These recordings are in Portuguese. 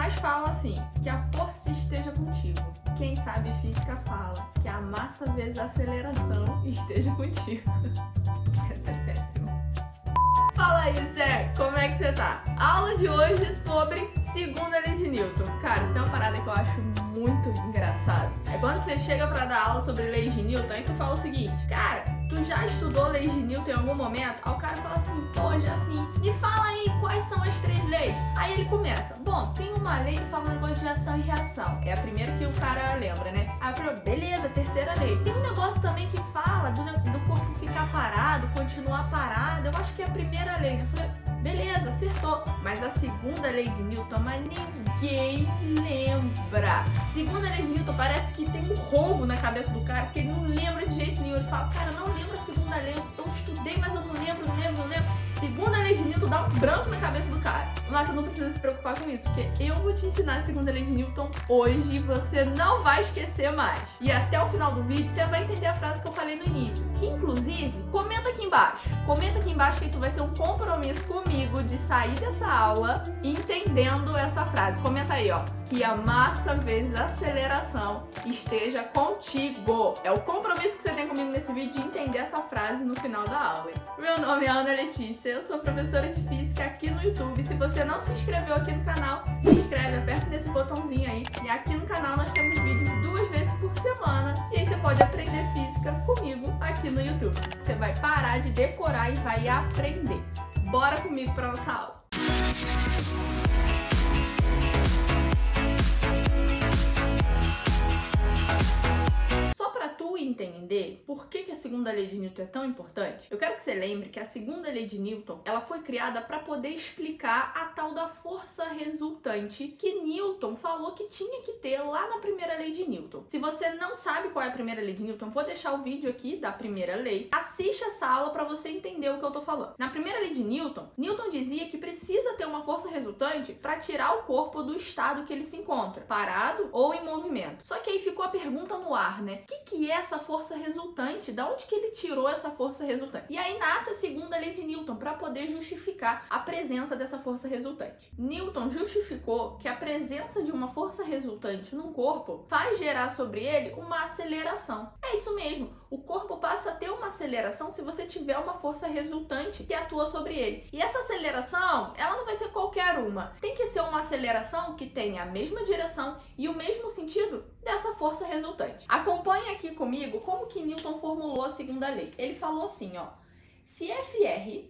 mas fala assim, que a força esteja contigo. Quem sabe física fala que a massa vezes a aceleração esteja contigo. Essa é péssima. Fala aí, Zé, como é que você tá? A aula de hoje é sobre segunda lei de Newton. Cara, isso tem uma parada que eu acho muito engraçada. É quando você chega pra dar aula sobre leis de Newton, aí tu fala o seguinte, cara, tu já estudou leis de Newton em algum momento? Aí o cara fala assim, pô, já sim. Me fala aí quais são as 3 leis. Aí ele começa, bom, tem uma lei que fala um negócio de ação e reação. É a primeira que o cara lembra, né? Aí eu falo, beleza, terceira lei. Tem um negócio também que fala do corpo ficar parado, continuar parado. Eu acho que é a primeira lei, né? Eu falei, beleza, acertou. Mas a segunda lei de Newton, mas ninguém lembra. Segunda lei de Newton parece que tem um roubo na cabeça do cara, porque ele não lembra de jeito nenhum. Ele fala, cara, não lembro a segunda lei, eu estudei, mas eu não lembro. Segunda lei de Newton dá um branco na cabeça do cara. Mas tu não precisa se preocupar com isso, porque eu vou te ensinar a segunda lei de Newton hoje e você não vai esquecer mais. E até o final do vídeo você vai entender a frase que eu falei no início, que inclusive, comenta aqui embaixo que aí tu vai ter um compromisso comigo de sair dessa aula entendendo essa frase. Comenta aí, ó, que a massa vezes a aceleração esteja contigo. É o compromisso que você tem comigo nesse vídeo de entender essa frase no final da aula. Meu nome é Ana Letícia, eu sou professora de física aqui no YouTube. Se você não se inscreveu aqui no canal, se inscreve, aperta nesse botãozinho aí. E aqui no canal nós temos vídeos 2 vezes por semana. E aí você pode aprender física comigo aqui no YouTube. Você vai parar de decorar e vai aprender. Bora comigo para nossa aula. Entender por que a segunda lei de Newton é tão importante, eu quero que você lembre que a segunda lei de Newton ela foi criada para poder explicar a tal da força resultante que Newton falou que tinha que ter lá na primeira lei de Newton. Se você não sabe qual é a primeira lei de Newton, vou deixar o vídeo aqui da primeira lei. Assiste essa aula para você entender o que eu tô falando. Na primeira lei de Newton, Newton dizia que precisa ter uma força resultante para tirar o corpo do estado que ele se encontra, parado ou em movimento. Só que aí ficou a pergunta no ar, né? O que é essa força resultante? Da onde que ele tirou essa força resultante? E aí nasce a segunda lei de Newton para poder justificar a presença dessa força resultante. Newton justificou que a presença de uma força resultante num corpo faz gerar sobre ele uma aceleração. É isso mesmo, o corpo passa a ter uma aceleração se você tiver uma força resultante que atua sobre ele. E essa aceleração, ela não vai ser qualquer uma. Tem que ser uma aceleração que tenha a mesma direção e o mesmo sentido dessa força resultante. Acompanhe aqui comigo como que Newton formulou a segunda lei. Ele falou assim, ó, se Fr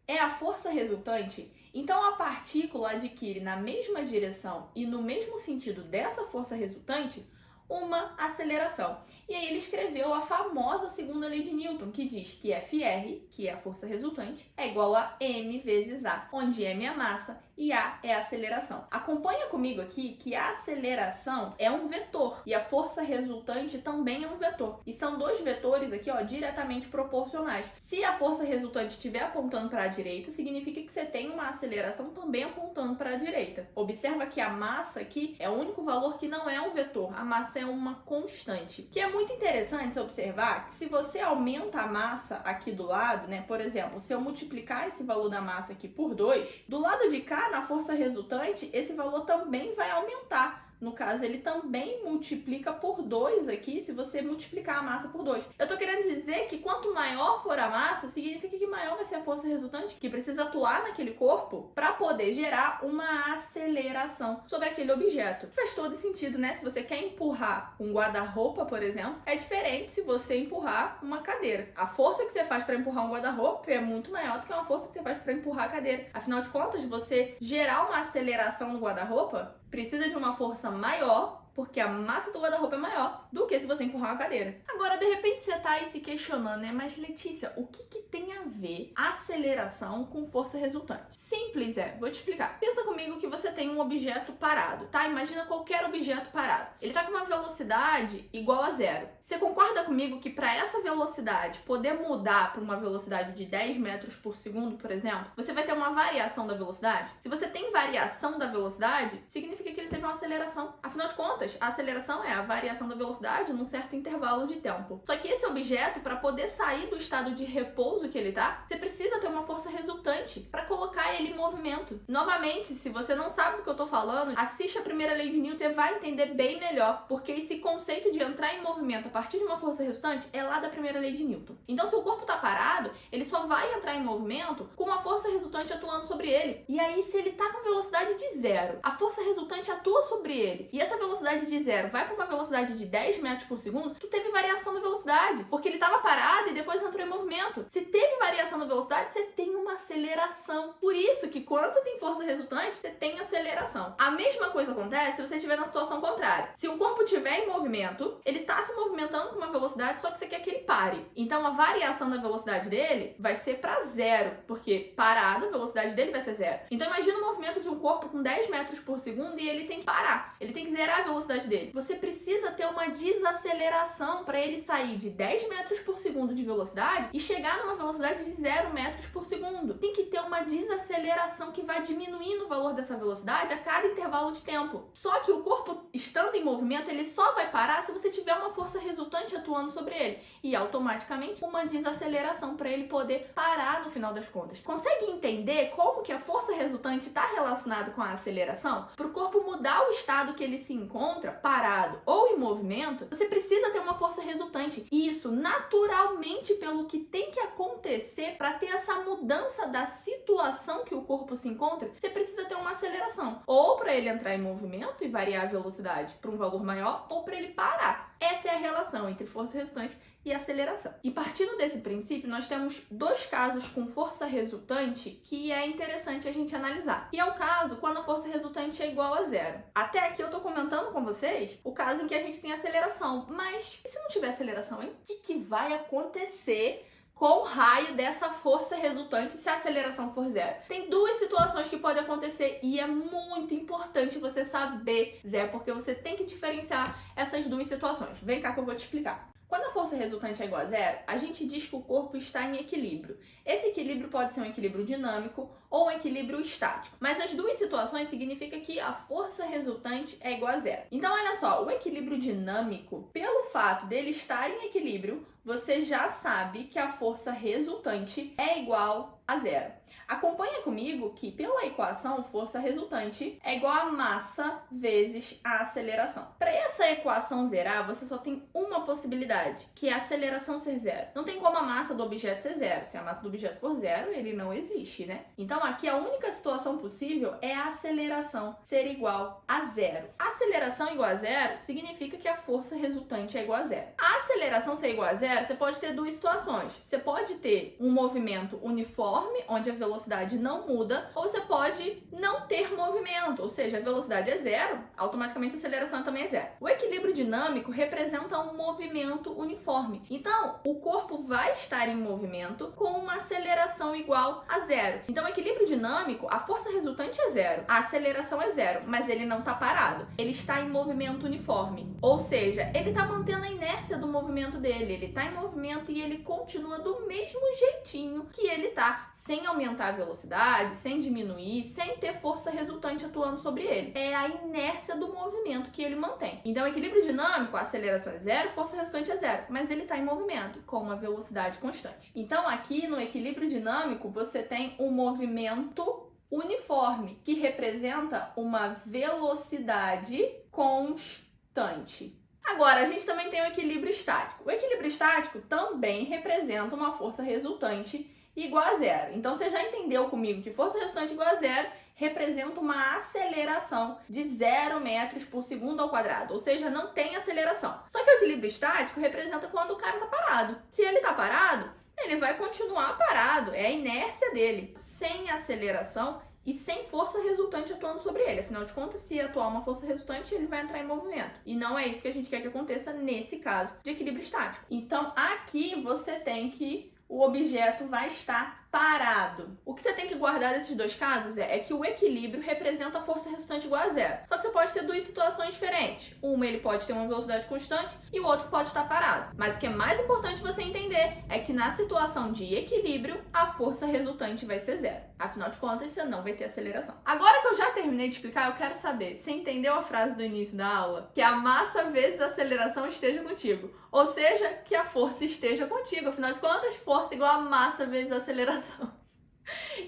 é a força resultante, então a partícula adquire na mesma direção e no mesmo sentido dessa força resultante uma aceleração. E aí ele escreveu a famosa segunda lei de Newton, que diz que Fr, que é a força resultante, é igual a m vezes a, onde m é a massa e a é a aceleração. Acompanha comigo aqui que a aceleração é um vetor e a força resultante também é um vetor. E são 2 vetores aqui, ó, diretamente proporcionais. Se a força resultante estiver apontando para a direita, significa que você tem uma aceleração também apontando para a direita. Observa que a massa aqui é o único valor que não é um vetor. A massa é uma constante. Que é muito interessante observar que se você aumenta a massa aqui do lado, né, por exemplo, se eu multiplicar esse valor da massa aqui por 2, do lado de cá, na força resultante, esse valor também vai aumentar. No caso, ele também multiplica por 2 aqui, se você multiplicar a massa por 2. Eu tô querendo dizer que quanto maior for a massa, significa que maior vai ser a força resultante, que precisa atuar naquele corpo para poder gerar uma aceleração sobre aquele objeto. Faz todo sentido, né? Se você quer empurrar um guarda-roupa, por exemplo, é diferente se você empurrar uma cadeira. A força que você faz para empurrar um guarda-roupa é muito maior do que uma força que você faz para empurrar a cadeira. Afinal de contas, você gerar uma aceleração no guarda-roupa precisa de uma força maior, porque a massa do guarda-roupa é maior do que se você empurrar uma cadeira. Agora, de repente, você tá aí se questionando, né? Mas, Letícia, o que tem a ver aceleração com força resultante? Simples, vou te explicar. Pensa comigo que você tem um objeto parado, tá? Imagina qualquer objeto parado. Ele tá com uma velocidade igual a 0. Você concorda comigo que para essa velocidade poder mudar para uma velocidade de 10 metros por segundo, por exemplo, você vai ter uma variação da velocidade? Se você tem variação da velocidade, significa que ele teve uma aceleração. Afinal de contas, contas, a aceleração é a variação da velocidade num certo intervalo de tempo. Só que esse objeto, para poder sair do estado de repouso que ele tá, você precisa ter uma força resultante para colocar ele em movimento. Novamente, se você não sabe do que eu tô falando, assiste a primeira lei de Newton, você vai entender bem melhor, porque esse conceito de entrar em movimento a partir de uma força resultante é lá da primeira lei de Newton. Então, se o corpo tá parado, ele só vai entrar em movimento com uma força resultante atuando sobre ele. E aí, se ele tá com velocidade de zero, a força resultante atua sobre ele, e essa velocidade de zero vai para uma velocidade de 10 metros por segundo, tu teve variação da velocidade, porque ele tava parado e depois entrou em movimento. Se teve variação da velocidade, você tem uma aceleração. Por isso que quando você tem força resultante, você tem aceleração. A mesma coisa acontece se você estiver na situação contrária. Se um corpo estiver em movimento, ele tá se movimentando com uma velocidade, só que você quer que ele pare. Então a variação da velocidade dele vai ser para zero, porque parado, a velocidade dele vai ser zero. Então imagina o movimento de um corpo com 10 metros por segundo e ele tem que parar. Ele tem que zerar a velocidade dele. Você precisa ter uma desaceleração para ele sair de 10 metros por segundo de velocidade e chegar numa velocidade de 0 metros por segundo. Tem que ter uma desaceleração que vai diminuindo o valor dessa velocidade a cada intervalo de tempo. Só que o corpo, estando em movimento, ele só vai parar se você tiver uma força resultante atuando sobre ele e automaticamente uma desaceleração para ele poder parar no final das contas. Consegue entender como que a força resultante está relacionada com a aceleração? Para o corpo mudar o estado que ele se encontra, parado ou em movimento, você precisa ter uma força resultante. E isso naturalmente pelo que tem que acontecer para ter essa mudança da situação que o corpo se encontra, você precisa ter uma aceleração. Ou para ele entrar em movimento e variar a velocidade para um valor maior, ou para ele parar. Essa é a relação entre força resultante e aceleração. E partindo desse princípio, nós temos dois casos com força resultante que é interessante a gente analisar. Que é o caso quando a força resultante é igual a zero. Até aqui eu tô comentando com vocês o caso em que a gente tem aceleração. Mas e se não tiver aceleração, hein? O que vai acontecer com o raio dessa força resultante se a aceleração for zero? Tem duas situações que podem acontecer e é muito importante você saber, Zé, porque você tem que diferenciar essas duas situações. Vem cá que eu vou te explicar. Quando a força resultante é igual a zero, a gente diz que o corpo está em equilíbrio. Esse equilíbrio pode ser um equilíbrio dinâmico ou um equilíbrio estático. Mas as duas situações significam que a força resultante é igual a zero. Então, olha só, o equilíbrio dinâmico, pelo fato dele estar em equilíbrio, você já sabe que a força resultante é igual a zero. Acompanha comigo que, pela equação, força resultante é igual a massa vezes a aceleração. Para essa equação zerar, você só tem uma possibilidade, que é a aceleração ser zero. Não tem como a massa do objeto ser zero. Se a massa do objeto for zero, ele não existe, né? Então, aqui a única situação possível é a aceleração ser igual a zero. A aceleração igual a zero significa que a força resultante é igual a zero. A aceleração ser igual a zero, você pode ter duas situações. Você pode ter um movimento uniforme, onde a velocidade não muda, ou você pode não ter movimento, ou seja, a velocidade é zero, automaticamente a aceleração também é zero. O equilíbrio dinâmico representa um movimento uniforme. Então, o corpo vai estar em movimento com uma aceleração igual a zero. Então, o equilíbrio dinâmico, a força resultante é zero, a aceleração é zero, mas ele não está parado. Ele está em movimento uniforme. Ou seja, ele está mantendo a inércia do movimento dele. Ele está em movimento e ele continua do mesmo jeitinho que ele está, sem aumentar a velocidade, sem diminuir, sem ter força resultante atuando sobre ele. É a inércia do movimento que ele mantém. Então, equilíbrio dinâmico, a aceleração é zero, força resultante é zero, mas ele está em movimento, com uma velocidade constante. Então, aqui no equilíbrio dinâmico, você tem um movimento uniforme, que representa uma velocidade constante. Agora, a gente também tem o equilíbrio estático. O equilíbrio estático também representa uma força resultante igual a zero. Então, você já entendeu comigo que força resultante igual a zero representa uma aceleração de 0 metros por segundo ao quadrado, ou seja, não tem aceleração. Só que o equilíbrio estático representa quando o cara está parado. Se ele está parado, ele vai continuar parado, é a inércia dele, sem aceleração e sem força resultante atuando sobre ele. Afinal de contas, se atuar uma força resultante, ele vai entrar em movimento. E não é isso que a gente quer que aconteça nesse caso de equilíbrio estático. Então, aqui você tem que o objeto vai estar parado. O que você tem que guardar desses dois casos é que o equilíbrio representa a força resultante igual a zero. Só que você pode ter duas situações diferentes. Uma, ele pode ter uma velocidade constante e o outro pode estar parado. Mas o que é mais importante você entender é que na situação de equilíbrio, a força resultante vai ser zero. Afinal de contas, você não vai ter aceleração. Agora que eu já terminei de explicar, eu quero saber, você entendeu a frase do início da aula? Que a massa vezes a aceleração esteja contigo. Ou seja, que a força esteja contigo. Afinal de contas, força igual a massa vezes a aceleração.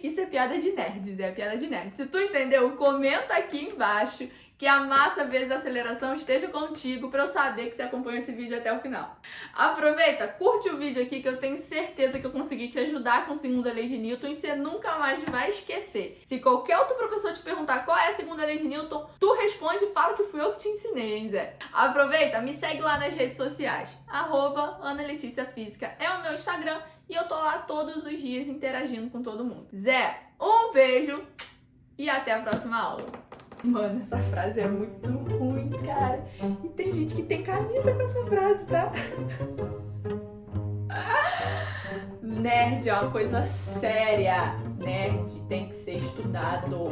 Isso é piada de nerds, é piada de nerds. Se tu entendeu, comenta aqui embaixo que a massa vezes a aceleração esteja contigo para eu saber que você acompanhou esse vídeo até o final. Aproveita, curte o vídeo aqui que eu tenho certeza que eu consegui te ajudar com a segunda lei de Newton e você nunca mais vai esquecer. Se qualquer outro professor te perguntar qual é a segunda lei de Newton, tu responde e fala que fui eu que te ensinei, hein, Zé? Aproveita, me segue lá nas redes sociais. @AnaLeticiaFísica é o meu Instagram e eu tô lá todos os dias interagindo com todo mundo. Zé, um beijo e até a próxima aula. Mano, essa frase é muito ruim, cara. E tem gente que tem camisa com essa frase, tá? Nerd é uma coisa séria. Nerd tem que ser estudado.